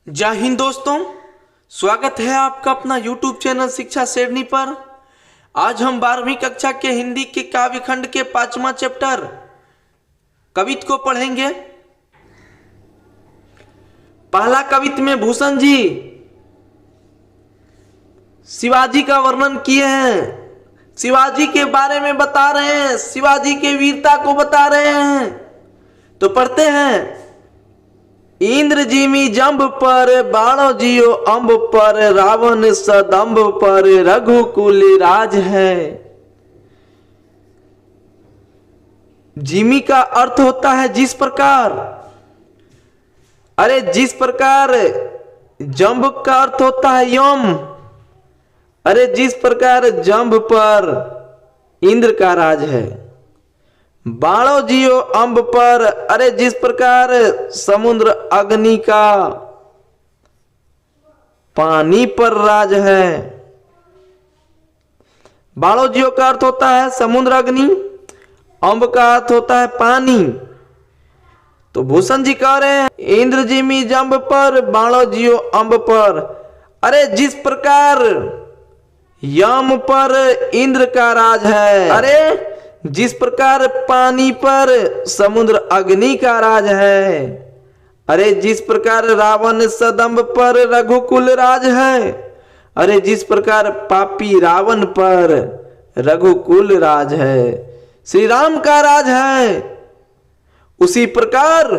जय हिंद दोस्तों, स्वागत है आपका अपना YouTube चैनल शिक्षा शेरनी पर। आज हम 12वीं कक्षा के हिंदी के काव्य खंड के 5वां चैप्टर कवित को पढ़ेंगे। पहला कवित में भूषण जी शिवाजी का वर्णन किए हैं, शिवाजी के बारे में बता रहे हैं, शिवाजी के वीरता को बता रहे हैं। तो पढ़ते हैं। इंद्र जिमी जंब पर बाणो जियो अंब पर, रावण सदंब पर रघुकुल राज है। जिमी का अर्थ होता है जिस प्रकार, अरे जिस प्रकार। जंब का अर्थ होता है यम, अरे जिस प्रकार जंब पर इंद्र का राज है। बाणो जियो अंब पर, अरे जिस प्रकार समुद्र अग्नि का पानी पर राज है। बाणो जियो का अर्थ होता है समुद्र अग्नि, अंब का अर्थ होता है पानी। तो भूषण जी कह रहे हैं इंद्र जिमी जंब पर बाणो जियो अंब पर, अरे जिस प्रकार यम पर इंद्र का राज है, अरे जिस प्रकार पानी पर समुद्र अग्नि का राज है, अरे जिस प्रकार रावण सदंब पर रघुकुल राज है, अरे जिस प्रकार पापी रावण पर रघुकुल राज है, श्री राम का राज है। उसी प्रकार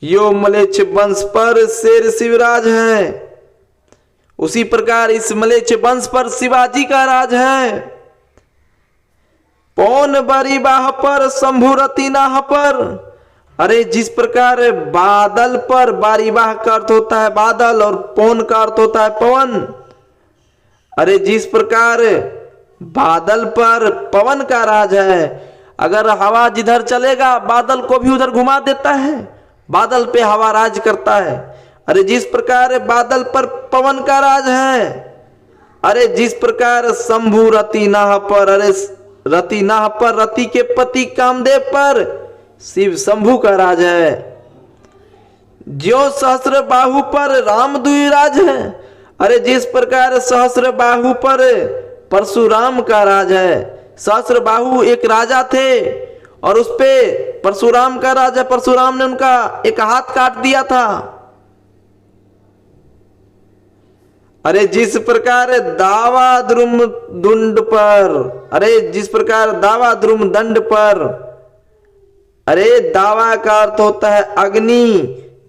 यो मलेच्छ वंश पर शेर शिवराज है, उसी प्रकार इस मलेच्छ वंश पर शिवाजी का राज है। पौन बरिबाह पर शंभु रतिनाह पर, अरे जिस प्रकार बादल पर, बारिबाह का अर्थ होता है बादल और पौन का अर्थ होता है पवन, अरे जिस प्रकार बादल पर पवन का राज है। अगर हवा जिधर चलेगा बादल को भी उधर घुमा देता है, बादल पे हवा राज करता है। अरे जिस प्रकार बादल पर पवन का राज है, अरे जिस प्रकार शंभु रतिनाह पर, अरे रतिनाह पर रति के पति कामदेव पर शिव शंभु का राज है। ज्यो सहस्र बाहु पर राम द्विराज है, अरे जिस प्रकार सहस्र बाहु पर परशुराम का राज है। सहस्र बाहु एक राजा थे और उस पे परशुराम का राज है, परशुराम ने उनका एक हाथ काट दिया था। अरे जिस प्रकार दावा द्रुम दुंड पर, अरे जिस प्रकार दावा द्रुम दंड पर, अरे दावा का अर्थ होता है अग्नि,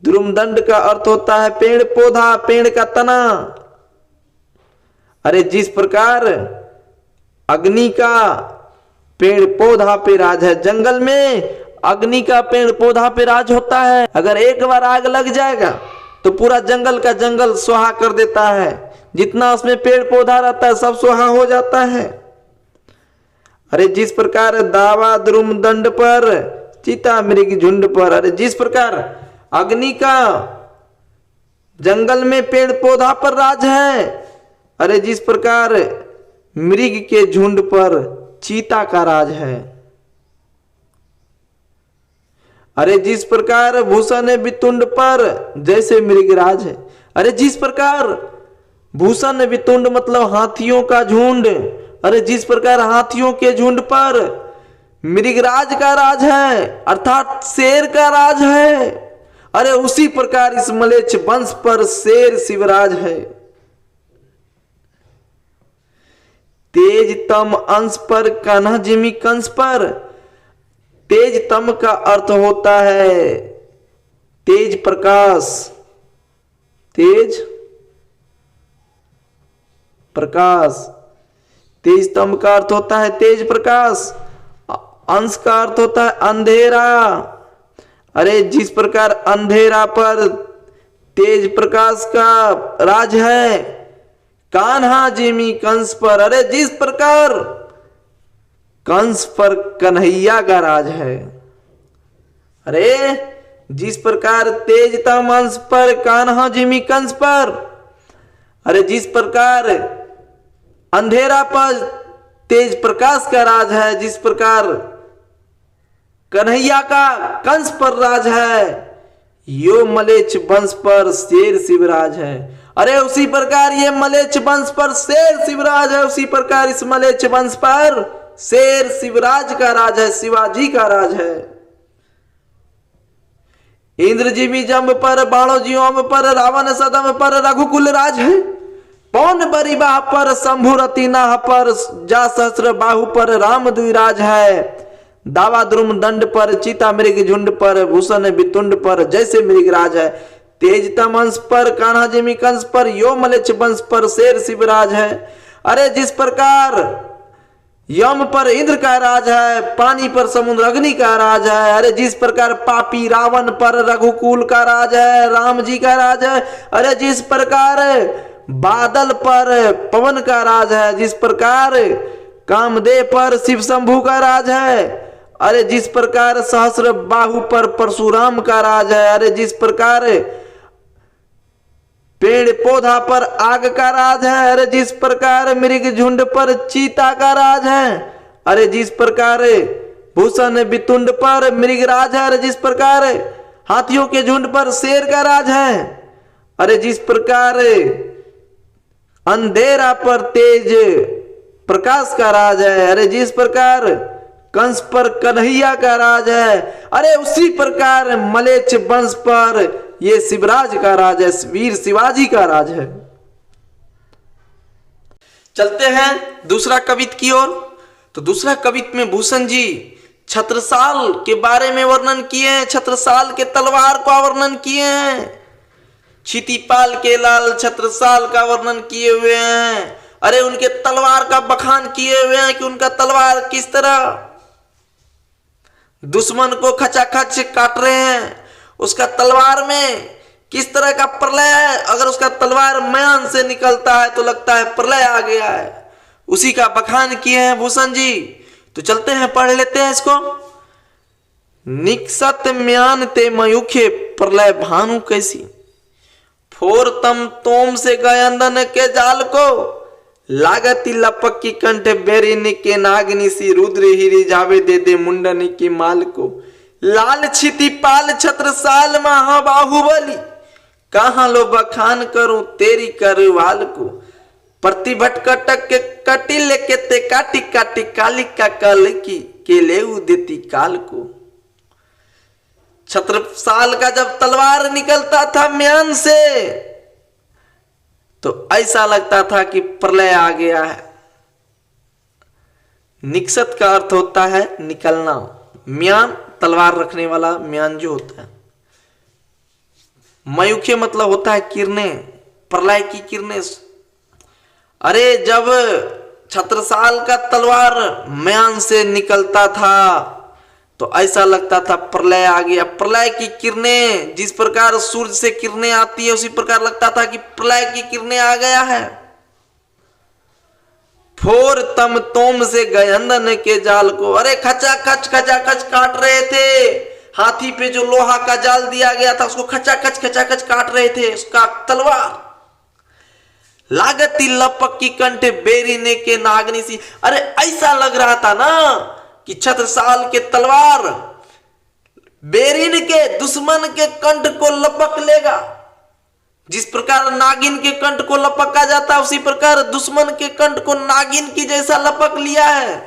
द्रुम दंड का अर्थ होता है पेड़ पौधा, पेड़ का तना। अरे जिस प्रकार अग्नि का पेड़ पौधा पे राज है, जंगल में अग्नि का पेड़ पौधा पे राज होता है। अगर एक बार आग लग जाएगा तो पूरा जंगल का जंगल सुहा कर देता है, जितना उसमें पेड़ पौधा रहता है सब सुहा हो जाता है। अरे जिस प्रकार दावा द्रुम दंड पर चीता मृग झुंड पर, अरे जिस प्रकार अग्नि का जंगल में पेड़ पौधा पर राज है, अरे जिस प्रकार मृग के झुंड पर चीता का राज है। अरे जिस प्रकार भूषण वितुंड पर जैसे मृगराज है, अरे जिस प्रकार भूषण वितुंड मतलब हाथियों का झुंड, अरे जिस प्रकार हाथियों के झुंड पर मृगराज का राज है अर्थात शेर का राज है, अरे उसी प्रकार इस मलेच्छ वंश पर शेर शिवराज है। तेज तम अंश पर कान्हा जिमी कंस पर, तेज तम का अर्थ होता है तेज प्रकाश, तेज प्रकाश। तेज तम का अर्थ होता है तेज प्रकाश, अंश का अर्थ होता है अंधेरा। अरे जिस प्रकार अंधेरा पर तेज प्रकाश का राज है, कान्हा जिमी कंस पर, अरे जिस प्रकार कंस पर कन्हैया का राज है। अरे जिस प्रकार तेज तम अंश पर कान्हा जिमी कंस पर, अरे जिस प्रकार अंधेरा पर तेज प्रकाश का राज है, जिस प्रकार कन्हैया का कंस पर राज है, यो मलेच्छ वंश पर शेर शिवराज है। अरे उसी प्रकार ये मलेच्छ वंश पर शेर शिवराज है, उसी प्रकार इस मलेच्छ वंश पर शेर शिवराज का राज है, शिवाजी का राज है। इंद्र जीवी जम पर, बाणो जीवम पर, रावण सदम पर रघुकुल राज है। पौन बरिबाह पर, शंभु रतिनाह पर, जा सहस्र बाहु पर राम द्विराज है। दावा द्रुम दंड पर, चीता मृग झुंड पर, भूषण वितुंड पर जैसे मृगराज है। तेज तमंस पर, कान्हा जिमी कंस पर, यो मलेच्छ वंश पर शेर शिवराज है। अरे जिस प्रकार यम पर इंद्र का राज है, पानी पर समुद्र अग्नि का राज है। अरे जिस प्रकार पापी रावण पर रघुकुल का राज है, राम जी का राज है। अरे जिस प्रकार बादल पर पवन का राज है, जिस प्रकार कामदेव पर शिव शंभु का राज है। अरे जिस प्रकार सहस्र बाहु पर परशुराम का राज है। अरे जिस प्रकार पेड़ पौधा पर आग का राज है। अरे जिस प्रकार मृग झुंड पर चीता का राज है। अरे जिस प्रकार भूषण वितुंड पर मृगराज है। अरे जिस प्रकार हाथियों के झुंड पर शेर का राज है। अरे जिस प्रकार अंधेरा पर तेज प्रकाश का राज है। अरे जिस प्रकार कंस पर कन्हैया का राज है। अरे उसी प्रकार मलेच्छ वंश पर ये शिवराज का राज है, वीर शिवाजी का राज है। चलते हैं दूसरा कवित की ओर। तो दूसरा कवित में भूषण जी छत्रसाल के बारे में वर्णन किए हैं, छत्रसाल के तलवार का वर्णन किए हैं, क्षितिपाल के लाल छत्रसाल का वर्णन किए हुए हैं। अरे उनके तलवार का बखान किए हुए हैं कि उनका तलवार किस तरह दुश्मन को खचाखच काट रहे हैं, उसका तलवार में किस तरह का प्रलय है। अगर उसका तलवार म्यान से निकलता है तो लगता है प्रलय आ गया है, उसी का बखान किए हैं भूषण जी। तो चलते हैं पढ़ लेते हैं इसको। निकसत म्यान ते मयूखे प्रलय भानु कैसी, फोर तम तोम से गयंदन के जाल को, लागती लपक की कंठ बेरिन के नागनी सी, रुद्र हिरी जावे दे दे मुंडनी की माल को। लाल क्षितिपाल छत्रसाल महाबाहुबली, कहां लो बखान करूं तेरी करवाल को। प्रतिभट कटक के कटिल के ते काटी काटी कालिका कल की के लेऊ देती काल को। छत्रसाल का जब तलवार निकलता था म्यान से तो ऐसा लगता था कि प्रलय आ गया है। निकसत का अर्थ होता है निकलना, म्यान तलवार रखने वाला म्यान जो होता है। मयूखे मतलब होता है किरणें, प्रलय की किरणें। अरे जब छत्रसाल का तलवार म्यान से निकलता था तो ऐसा लगता था प्रलय आ गया। प्रलय की किरणें, जिस प्रकार सूर्य से किरणें आती है उसी प्रकार लगता था कि प्रलय की किरणें आ गया है। फोर तम तोम से गयंदन के जाल को, अरे खचाखच काट रहे थे। हाथी पे जो लोहा का जाल दिया गया था उसको खचाखच काट रहे थे उसका तलवार। लागती लपक की कंठ बेरिने के नागनी सी, अरे ऐसा लग रहा था ना कि छत्रसाल के तलवार बेरिन के दुश्मन के कंठ को लपक लेगा। जिस प्रकार नागिन के कंठ को लपका जाता है उसी प्रकार दुश्मन के कंठ को नागिन की जैसा लपक लिया है,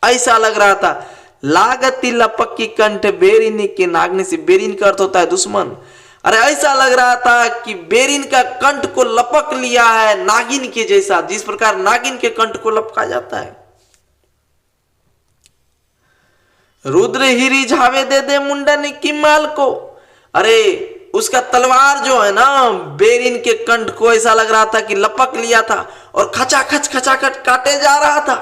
ऐसा लग रहा था। लागती लपक की कंठ बेरिन के नागनी से, बेरिन का अर्थ होता है दुश्मन। अरे ऐसा लग रहा था कि बेरिन का कंठ को लपक लिया है नागिन के जैसा, जिस प्रकार नागिन के कंठ को लपका जाता है। रुद्र हिरी झावे दे दे मुंडन की माल को, अरे उसका तलवार जो है ना बेरिन के कंठ को ऐसा लग रहा था कि लपक लिया था और खचाखच काटे जा रहा था।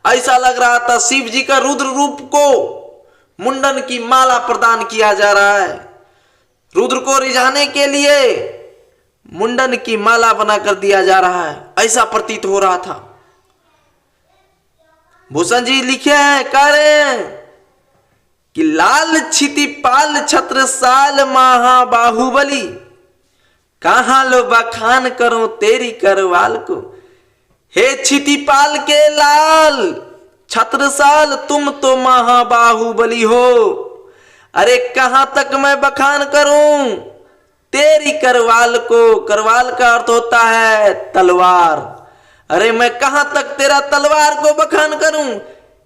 ऐसा लग रहा था शिव जी का रुद्र रूप को मुंडन की माला प्रदान किया जा रहा है। रुद्र को रिझाने के लिए मुंडन की माला बनाकर दिया जा रहा है, ऐसा प्रतीत हो रहा था। भूषण जी लिखे हैं, कह रहे हैं कि लाल क्षितिपाल छत्रसाल महाबाहुबली, कहां लो बखान करो तेरी करवाल को। हे क्षितिपाल के लाल छत्रसाल, तुम तो महाबाहुबली हो। अरे कहां तक मैं बखान करूं तेरी करवाल को, करवाल का अर्थ होता है तलवार। अरे मैं कहां तक तेरा तलवार को बखान करूं,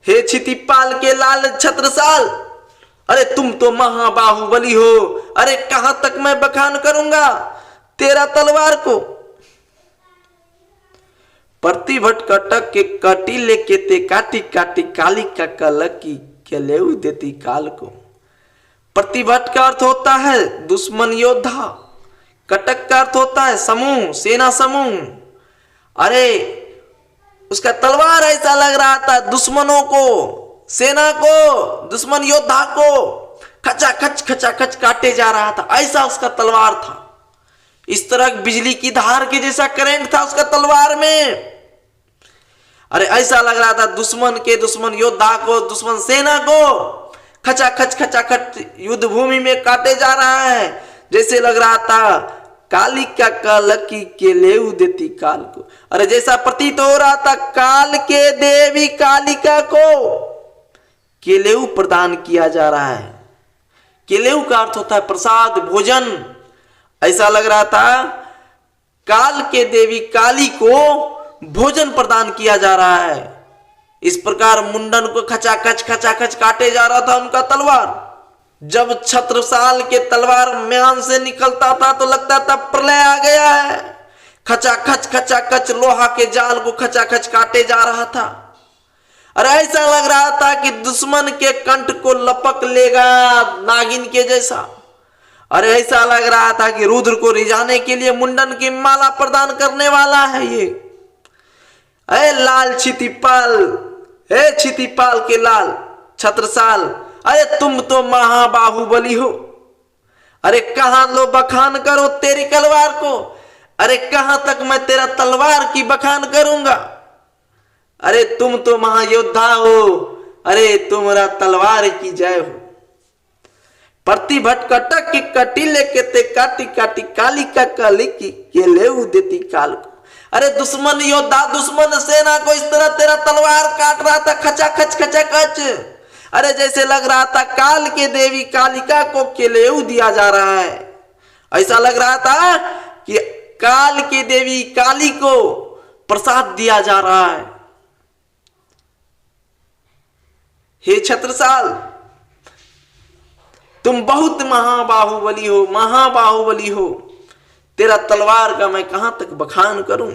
हे क्षितिपाल के लाल छत्रसाल। अरे तुम तो महाबाहुबली हो, अरे कहां तक मैं बखान करूंगा तेरा तलवार को। प्रतिभट कटक के कटीले के ते काटी काटी काली का कलकी के ले देती काल को। प्रतिभट का अर्थ होता है दुश्मन योद्धा, कटक का अर्थ होता है समूह, सेना समूह। अरे उसका तलवार ऐसा लग रहा था दुश्मनों को, सेना को, दुश्मन योद्धा को खचाखच काटे जा रहा था, ऐसा उसका तलवार था। इस तरह बिजली की धार के जैसा करंट था उसका तलवार में। अरे ऐसा लग रहा था दुश्मन के, दुश्मन योद्धा को, दुश्मन सेना को खचाखच युद्ध भूमि में काटे जा रहा है। जैसे लग रहा था कालिका कलकी के ले देती काल को। अरे जैसा प्रतीत हो रहा था काल के देवी कालिका को केलेऊ प्रदान किया जा रहा है। केलेऊ का अर्थ होता है प्रसाद, भोजन। ऐसा लग रहा था काल के देवी काली को भोजन प्रदान किया जा रहा है। इस प्रकार मुंडन को खचाखच काटे जा रहा था उनका तलवार। जब छत्रसाल के तलवार म्यान से निकलता था तो लगता था प्रलय आ गया है। खचाखच लोहा के जाल को खचाखच काटे जा रहा था। अरे ऐसा लग रहा था कि दुश्मन के कंठ को लपक लेगा नागिन के जैसा। अरे ऐसा लग रहा था कि रुद्र को रिझाने के लिए मुंडन की माला प्रदान करने वाला है ये। अरे लाल क्षितिपाल, हे क्षितिपाल के लाल छत्रसाल, अरे तुम तो महाबाहुबली हो। अरे कहां लो बखान करो तेरी तलवार को। अरे कहां तक मैं तेरा तलवार की बखान करूंगा। अरे तुम तो महायोद्धा हो, अरे तुम्हारा तलवार की जय हो। प्रतिभट कटक की कटीले के ते काटी काटी काली का काली की के ले देती काल को। अरे दुश्मन योद्धा, दुश्मन सेना को इस तरह तेरा तलवार काट रहा था खचाखच। अरे जैसे लग रहा था काल के देवी कालिका को केलेऊ दिया जा रहा है। ऐसा लग रहा था कि काल की देवी काली को प्रसाद दिया जा रहा है। हे छत्रसाल, तुम बहुत महाबाहुबली हो, महाबाहुबली हो। तेरा तलवार का मैं कहां तक बखान करूं।